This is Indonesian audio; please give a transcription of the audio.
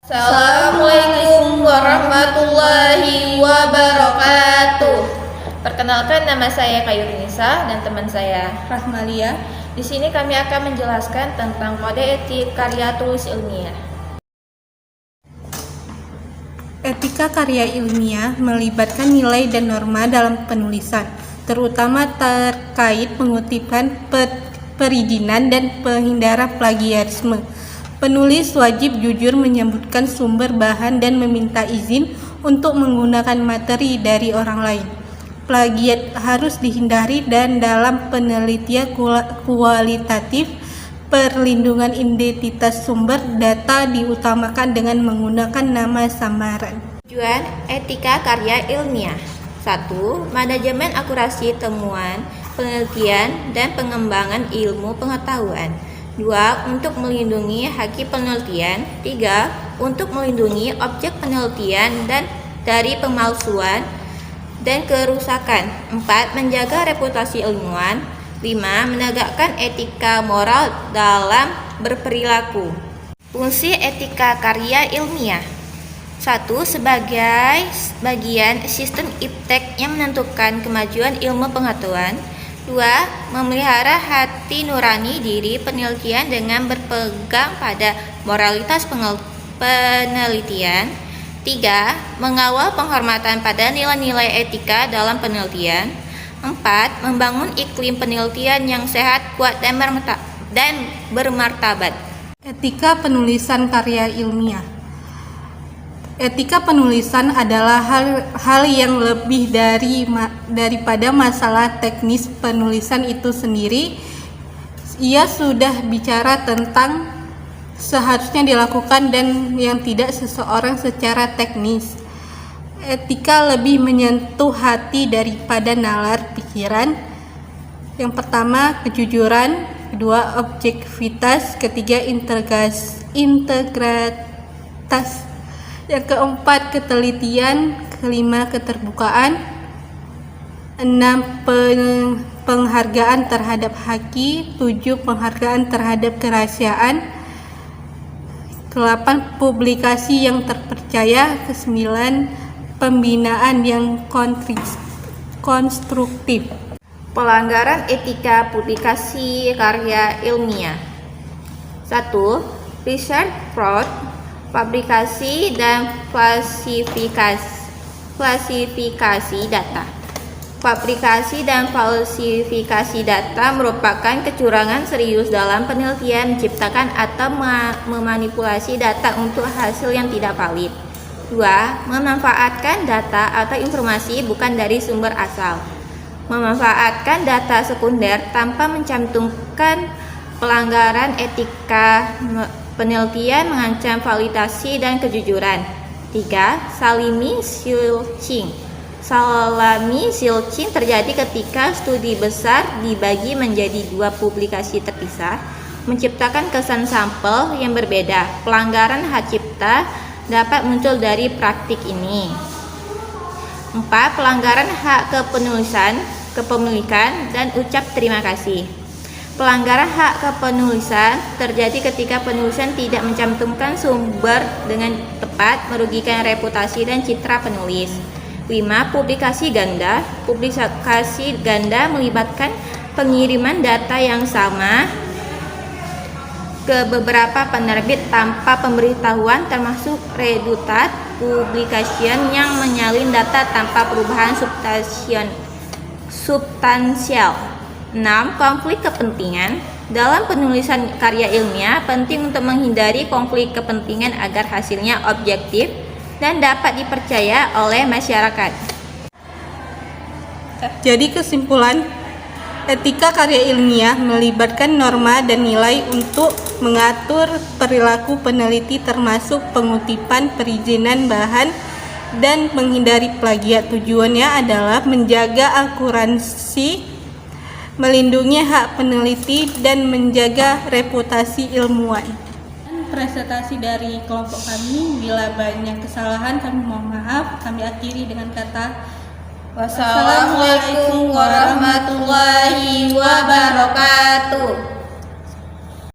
Assalamualaikum warahmatullahi wabarakatuh. Perkenalkan, nama saya Kayurnisa dan teman saya Rahmalia. Di sini kami akan menjelaskan tentang kode etik karya tulis ilmiah. Etika karya ilmiah melibatkan nilai dan norma dalam penulisan, terutama terkait pengutipan, perizinan, dan penghindaran plagiarisme. Penulis wajib jujur menyebutkan sumber bahan dan meminta izin untuk menggunakan materi dari orang lain. Plagiat harus dihindari dan dalam penelitian kualitatif, perlindungan identitas sumber data diutamakan dengan menggunakan nama samaran. Tujuan etika karya ilmiah: 1. Manajemen akurasi temuan, penelitian, dan pengembangan ilmu pengetahuan. 2. Untuk melindungi hakim penelitian. 3. Untuk melindungi objek penelitian dan dari pemalsuan dan kerusakan. 4. Menjaga reputasi ilmuwan. 5. Menegakkan etika moral dalam berperilaku. Fungsi etika karya ilmiah: 1. Sebagai bagian sistem iptek yang menentukan kemajuan ilmu pengetahuan. 2. Memelihara hati nurani diri penelitian dengan berpegang pada moralitas penelitian. 3. Mengawal penghormatan pada nilai-nilai etika dalam penelitian. 4. Membangun iklim penelitian yang sehat, kuat, dan bermartabat. Etika penulisan karya ilmiah. Etika penulisan adalah hal yang lebih daripada masalah teknis penulisan itu sendiri. Ia sudah bicara tentang seharusnya dilakukan dan yang tidak seseorang secara teknis. Etika lebih menyentuh hati daripada nalar pikiran. Yang pertama, kejujuran. Kedua, objektivitas. Ketiga, integritas. Yang keempat, ketelitian. Kelima, keterbukaan. 6. Penghargaan terhadap haki. 7. Penghargaan terhadap kerahasiaan. 8. Publikasi yang terpercaya. 9. Pembinaan yang konstruktif. Pelanggaran etika publikasi karya ilmiah: 1. Research fraud, fabrikasi dan falsifikasi data. Fabrikasi dan falsifikasi data merupakan kecurangan serius dalam penelitian, menciptakan atau memanipulasi data untuk hasil yang tidak valid. 2. Memanfaatkan data atau informasi bukan dari sumber asal. Memanfaatkan data sekunder tanpa mencantumkan. Pelanggaran etika penelitian mengancam validasi dan kejujuran. 3. Salami filching terjadi ketika studi besar dibagi menjadi 2 publikasi terpisah, menciptakan kesan sampel yang berbeda. Pelanggaran hak cipta dapat muncul dari praktik ini. 4. Pelanggaran hak kepemilikan dan ucap terima kasih. Pelanggaran hak kepenulisan terjadi ketika penulisan tidak mencantumkan sumber dengan tepat, merugikan reputasi dan citra penulis. 5. Publikasi ganda. Publikasi ganda melibatkan pengiriman data yang sama ke beberapa penerbit tanpa pemberitahuan, termasuk redundant publication yang menyalin data tanpa perubahan substansial. 6. Konflik kepentingan. Dalam penulisan karya ilmiah, penting untuk menghindari konflik kepentingan agar hasilnya objektif dan dapat dipercaya oleh masyarakat. Jadi kesimpulan, etika karya ilmiah melibatkan norma dan nilai untuk mengatur perilaku peneliti, termasuk pengutipan, perizinan bahan, dan menghindari plagiat. Tujuannya adalah menjaga akurasi, melindungi hak peneliti, dan menjaga reputasi ilmuwan. Presentasi dari kelompok kami, bila banyak kesalahan kami mohon maaf. Kami akhiri dengan kata wassalamualaikum warahmatullahi wabarakatuh.